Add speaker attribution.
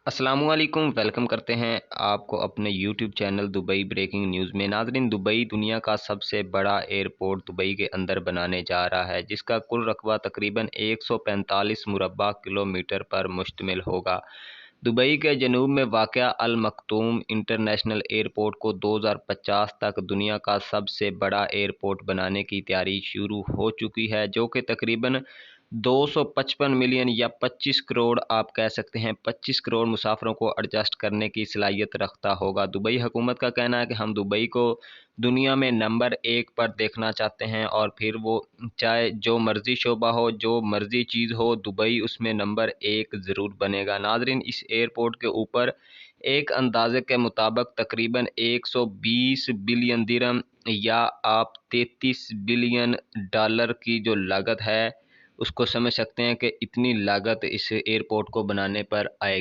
Speaker 1: अस्सलामुअलैकुम वेलकम करते हैं आपको अपने YouTube channel Dubai breaking news में। नाज़रीन, दुबई दुनिया का सबसे बड़ा एयरपोर्ट दुबई के अंदर बनाने जा रहा है, जिसका कुल रकबा तकरीबन 145 मुरबा किलोमीटर पर मुश्तमिल होगा। दुबई के जनूब में वाक़या अल मखतूम इंटरनेशनल एयरपोर्ट को 2050 तक दुनिया का सबसे बड़ा एयरपोर्ट बनाने की तैयारी शुरू हो चुकी है, जो कि तकरीबन 255 मिलियन या 25 करोड़, आप कह सकते हैं 25 करोड़ मुसाफिरों को एडजस्ट करने की सलाहियत रखता होगा। दुबई हुकूमत का कहना है कि हम दुबई को दुनिया में नंबर 1 पर देखना चाहते हैं, और फिर वो चाहे जो मर्ज़ी शोबा हो, जो मर्ज़ी चीज़ हो, दुबई उसमें नंबर 1 ज़रूर बनेगा। नाज़रीन, इस एयरपोर्ट के ऊपर एक अंदाजे के मुताबिक तकरीबन 120 बिलियन दिरहम या आप 33 बिलियन डॉलर की जो लागत है उसको समझ सकते हैं कि इतनी लागत इस एयरपोर्ट को बनाने पर आएगी।